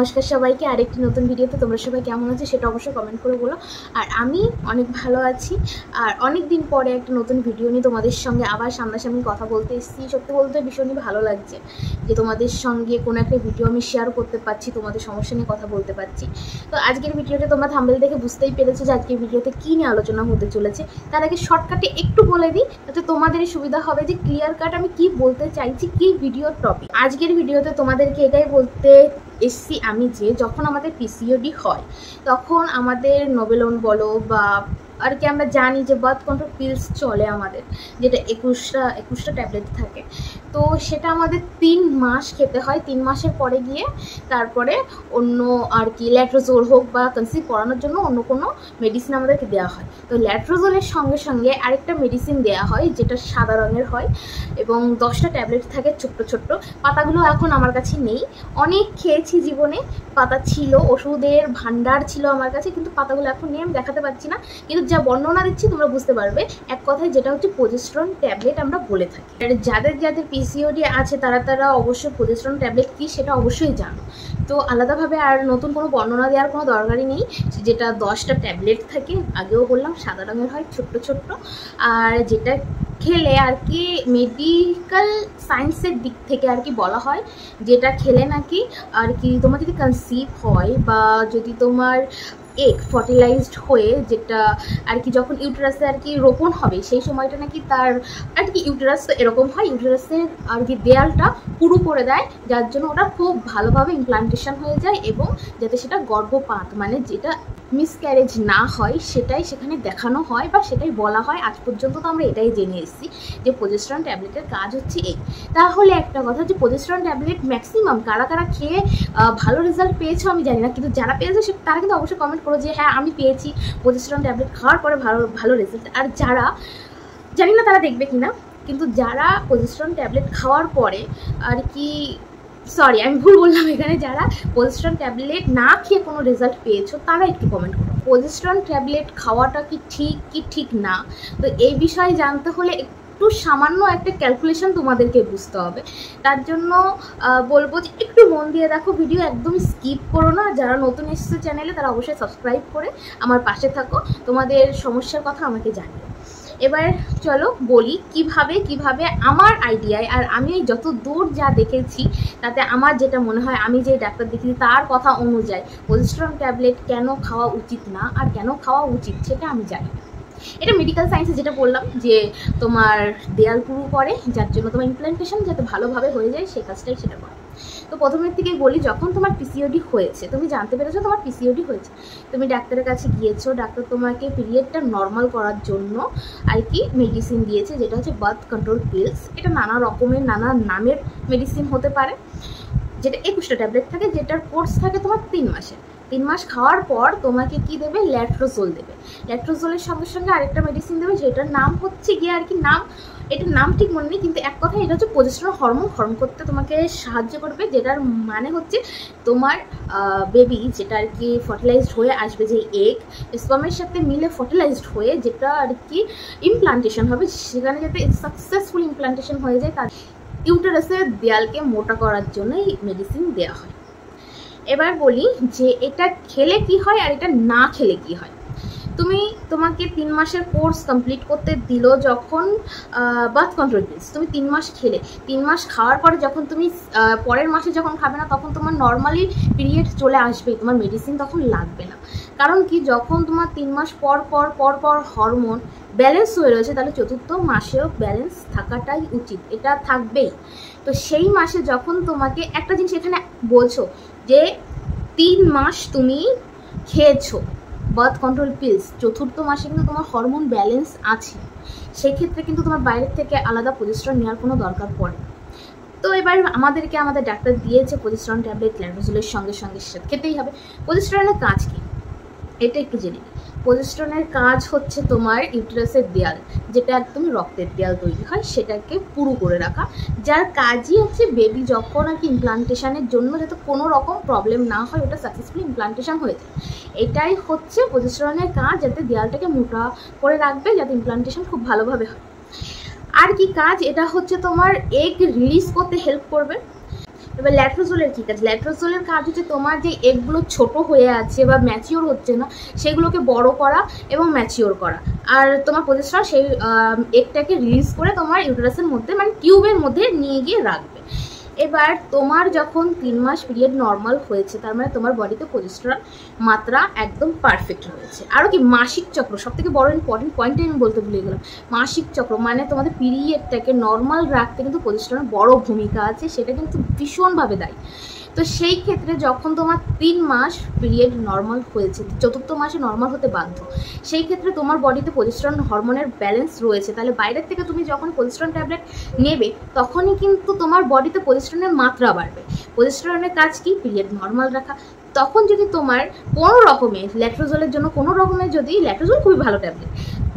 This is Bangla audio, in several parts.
নমস্কার সবাইকে আরেকটি নতুন ভিডিওতে। তোমরা সবাই কেমন আছো সেটা অবশ্যই কমেন্ট করে বলো। আর আমি অনেক ভালো আছি। আর অনেক দিন পরে একটা নতুন ভিডিও নিয়ে তোমাদের সঙ্গে আবার সামনাসামনি কথা বলতে এসেছি। সত্যি বলতে ভীষণই ভালো লাগছে যে তোমাদের সঙ্গে কোনো একটা ভিডিও আমি শেয়ার করতে পারছি, তোমাদের সমস্যা নিয়ে কথা বলতে পারছি। তো আজকের ভিডিওতে তোমরা থাম্বনেল দেখে বুঝতেই পেরেছো যে আজকের ভিডিওতে কী নিয়ে আলোচনা হতে চলেছে। তার আগে শর্টকাটে একটু বলে দিই, যাতে তোমাদেরই সুবিধা হবে যে ক্লিয়ার কাট আমি কি বলতে চাইছি, কি ভিডিওর টপিক। আজকের ভিডিওতে তোমাদেরকে এটাই বলতে এসছি আমি যে যখন আমাদের পিসিওডি হয় তখন আমাদের নোবেলন বলো বা আর কি আমরা জানি যে বার্থ কন্ট্রোল পিলস চলে আমাদের, যেটা 21টা ট্যাবলেট থাকে। তো সেটা আমাদের 3 মাস খেতে হয়। 3 মাসের পরে গিয়ে তারপরে অন্য আর কি ল্যাট্রোজোল হোক বা কনসিভ করানোর জন্য অন্য কোনো মেডিসিন আমাদেরকে দেওয়া হয়। তো ল্যাট্রোজোলের সঙ্গে সঙ্গে আরেকটা মেডিসিন দেওয়া হয় যেটা সাদা রঙের হয় এবং 10টা ট্যাবলেট থাকে ছোট্ট ছোট্ট। পাতাগুলো এখন আমার কাছে নেই, অনেক খেয়েছি জীবনে, পাতা ছিল, ওষুধের ভান্ডার ছিল আমার কাছে, কিন্তু পাতাগুলো এখন নিয়ে আমি দেখাতে পারছি না। কিন্তু যা বর্ণনা দিচ্ছি তোমরা বুঝতে পারবে এক কথায়, যেটা হচ্ছে প্রজেস্টেরন ট্যাবলেট আমরা বলে থাকি। আর যাদের যাদের পিসিওডি আছে তারা অবশ্যই প্রজেস্টেরন ট্যাবলেট কি সেটা অবশ্যই জানো। তো আলাদাভাবে আর নতুন কোনো বর্ণনা দেওয়ার কোনো দরকারই নেই। যেটা 10টা ট্যাবলেট থাকে, আগেও বললাম সাদা রঙের হয়, ছোট্ট ছোট্ট। আর যেটা খেলে আর কি মেডিকেল সায়েন্সের দিক থেকে আর কি বলা হয়, যেটা খেলে নাকি আর কি তোমার যদি কনসিভ হয় বা যদি তোমার এগ ফার্টিলাইজড হয়ে, যেটা আর কি যখন ইউটেরাসে আর কি রোপণ হবে সেই সময়টা নাকি তার আর কি ইউটেরাস তো এরকম হয়, ইউটেরাসের আর কি দেয়ালটা পুরু করে দেয়, যার জন্য ওটা খুব ভালোভাবে ইমপ্লান্টেশন হয়ে যায় এবং যাতে সেটা গর্ভপাত মানে যেটা মিসক্যারেজ না হয় সেটাই সেখানে দেখানো হয় বা সেটাই বলা হয়। আজ পর্যন্ত তো আমরা এটাই জেনে এসেছি যে প্রজেস্টেরন ট্যাবলেটের কাজ হচ্ছে এই। তাহলে একটা কথা, যে প্রজেস্টেরন ট্যাবলেট ম্যাক্সিমাম কারা কারা খেয়ে ভালো রেজাল্ট পেয়েছো আমি জানি না, কিন্তু যারা পেয়েছো তারা কিন্তু অবশ্যই কমেন্ট করো যে হ্যাঁ আমি পেয়েছি প্রজেস্টেরন ট্যাবলেট খাওয়ার পরে ভালো রেজাল্ট। আর যারা জানি না তারা দেখবে কিনা, কিন্তু যারা প্রজেস্টেরন ট্যাবলেট খাওয়ার পরে আর কি সরি আমি ভুল বললাম এখানে, যারা প্রজেস্টেরন ট্যাবলেট না খেয়ে কোনো রেজাল্ট পেয়েছো তারা একটু কমেন্ট করো প্রজেস্টেরন ট্যাবলেট খাওয়াটা কি ঠিক না। তো এই বিষয়ে জানতে হলে একটু সামান্য একটা ক্যালকুলেশন তোমাদেরকে বুঝতে হবে। তার জন্য বলবো যে একটু মন দিয়ে দেখো ভিডিও, একদম স্কিপ করো না। যারা নতুন এসেছে চ্যানেলে তারা অবশ্যই সাবস্ক্রাইব করে আমার পাশে থাকো, তোমাদের সমস্যার কথা আমাকে জানিও। এবার চলো বলি কিভাবে আমার আইডিয়ায় আর আমি যত দূর যা দেখেছি তাতে আমার যেটা মনে হয়, আমি যে ডাক্তার দেখেছি তার কথা অনুযায়ী প্রজেস্টেরন ট্যাবলেট কেন খাওয়া উচিত না আর কেন খাওয়া উচিত সেটা আমি জানি। এটা মেডিকেল সায়েন্সে যেটা বললাম যে তোমার দেয়াল পুরু করে, যার জন্য তোমার ইমপ্লান্টেশন যাতে ভালোভাবে হয়ে যায় সেই কাজটাই সেটা করে। তো প্রথমের থেকেই বলি, যখন তোমার পিসিওডি হয়েছে, তুমি জানতে পেরেছো তোমার পিসিওডি হয়েছে, তুমি ডাক্তারের কাছে গিয়েছো, ডাক্তার তোমাকে পিরিয়ডটা নর্মাল করার জন্য আর কি মেডিসিন দিয়েছে, যেটা হচ্ছে বার্থ কন্ট্রোল পিলস। এটা নানা রকমের নানা নামের মেডিসিন হতে পারে, যেটা 21টা ট্যাবলেট থাকে, যেটার কোর্স থাকে তোমার 3 মাসের। 3 মাস খাওয়ার পর তোমাকে কি দেবে, ল্যাট্রোজোল দেবে। ল্যাট্রোজোলের সঙ্গে সঙ্গে আরেকটা মেডিসিন দেবে, যেটার নাম হচ্ছে গিয়ে আর কি এটার নাম ঠিক মনে নেই, কিন্তু এক কথা এটা হচ্ছে প্রজেস্টেরন হরমোন করতে তোমাকে সাহায্য করবে, যেটার মানে হচ্ছে তোমার বেবি যেটা আর কি ফার্টিলাইজড হয়ে আসবে, যে এগ স্পার্মের সাথে মিলে ফার্টিলাইজড হয়ে যেটা আর কি ইমপ্লান্টেশন হবে, সেখানে যাতে সাকসেসফুল ইমপ্লান্টেশন হয়ে যায়, তার ইউটেরাসের দেয়ালকে মোটা করার জন্য এই মেডিসিন দেওয়া হয়। এবার বলি যে এটা খেলে কি হয় আর এটা না খেলে কি হয়। তোমাকে 3 মাসের কোর্স কমপ্লিট করতে দিল যখন বার্থ কন্ট্রোল পিলস, তুমি 3 মাস খেলে, 3 মাস খাওয়ার পরে যখন তুমি পরের মাসে যখন খাবে না তখন তোমার নর্মালি পিরিয়ড চলে আসবে, তোমার মেডিসিন তখন লাগবে না। কারণ কি, যখন তোমার 3 মাস পর হরমোন ব্যালেন্স হয়ে রয়েছে, তাহলে 4র্থ মাসেও ব্যালেন্স থাকাটাই উচিত, এটা থাকবেই। তো সেই মাসে যখন তোমাকে একটা জিনিস এখানে বলছো যে 3 মাস তুমি খেয়েছো বার্থ কন্ট্রোল পিলস, 4র্থ মাসে কিন্তু তোমার হরমোন ব্যালেন্স আছে, সেক্ষেত্রে কিন্তু তোমার বাইরের থেকে আলাদা প্রজেস্টেরন নেওয়ার কোনো দরকার পড়ে। তো এবার আমাদের ডাক্তার দিয়েছে প্রজেস্টেরন ট্যাবলেট, ল্যাট্রোজোলের সঙ্গে সঙ্গে সেটা খেতেই হবে। প্রজেস্টেরনের কাজ কি এটা একটু জেনে নিই। প্রজেস্টেরনের কাজ হচ্ছে তোমার ইউটেরাসের দেয়াল, যেটা একদম রক্তের দেয়াল তৈরি হয়, সেটাকে পুরু করে রাখা, যার কাজই হচ্ছে বেবি যখন আর কি ইমপ্লান্টেশনের জন্য যাতে কোনো রকম প্রবলেম না হয়, ওটা সাকসেসফুলি ইমপ্লান্টেশন হয়ে যায়। এটাই হচ্ছে প্রজেস্টেরনের কাজ, যাতে দেয়ালটাকে মোটা করে রাখবে, যাতে ইমপ্লান্টেশন খুব ভালোভাবে হয়। আর কি কাজ, এটা হচ্ছে তোমার এগ রিলিজ করতে হেল্প করবে। এবার ল্যাট্রোজোলের কী কাজ? ল্যাট্রোজোলের কাজ হচ্ছে তোমার যে এগগুলো ছোট হয়ে আছে বা ম্যাচিওর হচ্ছে না সেগুলোকে বড় করা এবং ম্যাচিওর করা। আর তোমার প্রজেস্টেরন সেই এগটাকে রিলিজ করে তোমার ইউটেরাসের মধ্যে মানে টিউবের মধ্যে নিয়ে গিয়ে রাখবে। এবার তোমার যখন 3 মাস পিরিয়ড নর্মাল হয়েছে তার মানে তোমার বডিতে প্রজেস্টেরন মাত্রা একদম পারফেক্ট হয়েছে। আরও কি মাসিক চক্র, সবথেকে বড় ইম্পর্টেন্ট পয়েন্টটা আমি বলতে ভুলে গেলাম। মাসিক চক্র মানে তোমাদের পিরিয়ডটাকে নর্মাল রাখতে কিন্তু প্রজেস্টেরনের বড় ভূমিকা আছে, সেটা কিন্তু ভীষণভাবে দায়ী। তো সেই ক্ষেত্রে যখন তোমার 3 মাস পিরিয়ড নর্মাল হয়েছে, 4র্থ মাসে নর্মাল হতে বাধ্য, সেই ক্ষেত্রে তোমার বডিতে প্রজেস্টেরন হরমোনের ব্যালেন্স রয়েছে। তাহলে বাইরের থেকে তুমি যখন প্রজেস্টেরন ট্যাবলেট নেবে তখনই কিন্তু তোমার বডিতে প্রজেস্টেরনের মাত্রা বাড়বে। প্রজেস্টেরনের কাজ কি? পিরিয়ড নর্মাল রাখা। তখন যদি তোমার কোনো রকমের ল্যাট্রোজোলের জন্য কোনো রকমের যদি ল্যাট্রোজোল খুবই ভালো ট্যাবলেট,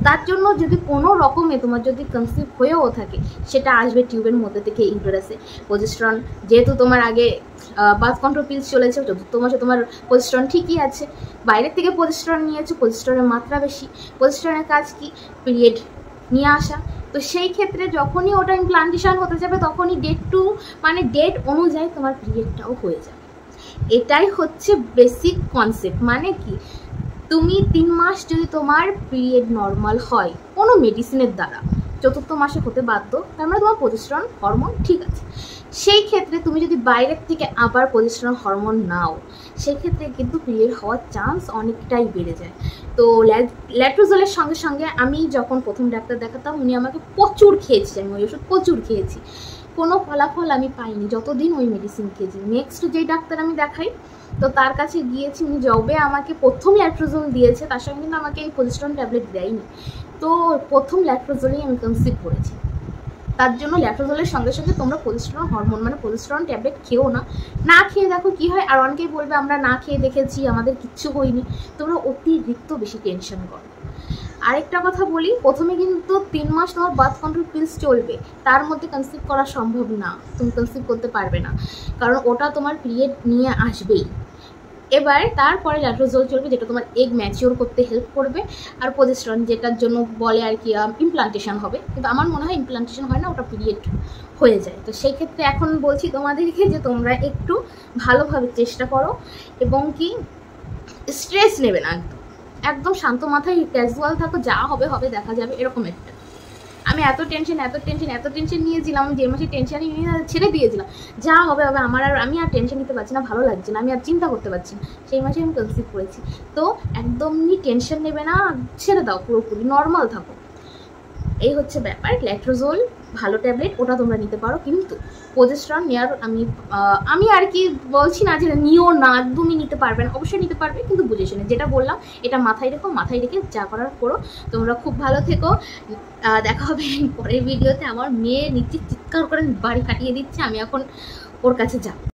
তার জন্য যদি কোনো রকমে তোমার যদি কনসিভ হয়েও থাকে সেটা আসবে টিউবের মধ্যে থেকে ইউটেরাসে। প্রজেস্টেরন যেহেতু তোমার আগে বার্থ কন্ট্রোল পিলস চলেছে, 4র্থ মাসে তোমার প্রজেস্টেরন ঠিকই আছে, বাইরের থেকে প্রজেস্টেরন নিয়েছে, প্রজেস্টেরনের মাত্রা বেশি। প্রজেস্টেরনের কাজ কি? পিরিয়ড নিয়ে আসা। তো সেই ক্ষেত্রে যখনই ওটা ইমপ্লান্টেশন হতে যাবে তখনই ডেট অনুযায়ী তোমার পিরিয়ডটাও হয়ে যাবে। এটাই হচ্ছে বেসিক কনসেপ্ট। মানে কি, তুমি 3 মাস যদি তোমার পিরিয়ড নর্মাল হয় কোনো মেডিসিনের দ্বারা, 4র্থ মাসে হতে বাধ্য, তার মানে তোমার প্রজেস্টেরন হরমোন ঠিক আছে। সেই ক্ষেত্রে তুমি যদি বাইরের থেকে আবার প্রজেস্টেরন হরমোন নাও সেই ক্ষেত্রে কিন্তু পিরিয়ড হওয়ার চান্স অনেকটাই বেড়ে যায়। তো ল্যাট্রোজোলের সঙ্গে সঙ্গে আমি যখন প্রথম ডাক্তার দেখাতাম উনি আমাকে প্রচুর খেয়েছি, আমি ওই ওষুধ প্রচুর খেয়েছি, কোনো ফলাফল আমি পাইনি যতদিন ওই মেডিসিন খেয়েছি। নেক্সট যেই ডাক্তার আমি দেখাই তো তার কাছে গিয়েছি, উনি যবে আমাকে প্রথম ল্যাট্রোজোল দিয়েছে তার সঙ্গে কিন্তু আমাকে এই প্রজেস্টেরন ট্যাবলেট দেয়নি। তো প্রথম ল্যাট্রোজোলেই আমি কনসিভ করেছি। তার জন্য ল্যাট্রোজোলের সঙ্গে সঙ্গে তোমরা প্রজেস্টেরন হরমোন মানে প্রজেস্টেরন ট্যাবলেট খেও না, না খেয়ে দেখো কী হয়। আর অনেকেই বলবে আমরা না খেয়ে দেখেছি আমাদের কিচ্ছু হয়নি, তোমরা অতিরিক্ত বেশি টেনশন করো। আরেকটা কথা বলি, প্রথমে কিন্তু 3 মাস তোমার বার্থ কন্ট্রোল পিলস চলবে, তার মধ্যে কনসিভ করা সম্ভব না, তুমি কনসিভ করতে পারবে না, কারণ ওটা তোমার পিরিয়ড নিয়ে আসবেই। এবার তারপরে ল্যাট্রোজোল চলবে যেটা তোমার এগ ম্যাচিওর করতে হেল্প করবে, আর প্রজেস্টেরন যেটার জন্য বলে আর কি ইমপ্লান্টেশন হবে, কিন্তু আমার মনে হয় ইমপ্লান্টেশন হয় না, ওটা পিরিয়ড হয়ে যায়। তো সেই ক্ষেত্রে এখন বলছি তোমাদেরকে যে তোমরা একটু ভালোভাবে চেষ্টা করো এবং কি স্ট্রেস নেবে না, একদম শান্ত মাথায় ক্যাজুয়াল থাকো, যা হবে হবে দেখা যাবে, এরকম একটা। আমি এত টেনশন নিয়েছিলাম, যে মাসে টেনশনই নিয়ে ছেড়ে দিয়েছিলাম, যা হবে হবে, আমি আর টেনশন নিতে পারছি না, ভালো লাগছে না, আমি আর চিন্তা করতে পারছি না, সেই মাসে আমি কনসিভ করেছি। তো একদমই টেনশন নেবে না, ছেড়ে দাও, পুরোপুরি নর্মাল থাকো। এই হচ্ছে ব্যাপার। ল্যাট্রোজোল ভালো ট্যাবলেট, ওটা তোমরা নিতে পারো, কিন্তু প্রজেস্টেরন নেওয়ার আমি আর কি বলছি না যে নিও না, একদমই নিতে পারবে না, অবশ্যই নিতে পারবে, কিন্তু বুঝে শুনে। যেটা বললাম এটা মাথায় রেখে যা করার করো। তোমরা খুব ভালো থেকো, দেখা হবে পরের ভিডিওতে। আমার মেয়ে নিচে চিৎকার করে বাড়ি কাটিয়ে দিচ্ছে, আমি এখন ওর কাছে যাব।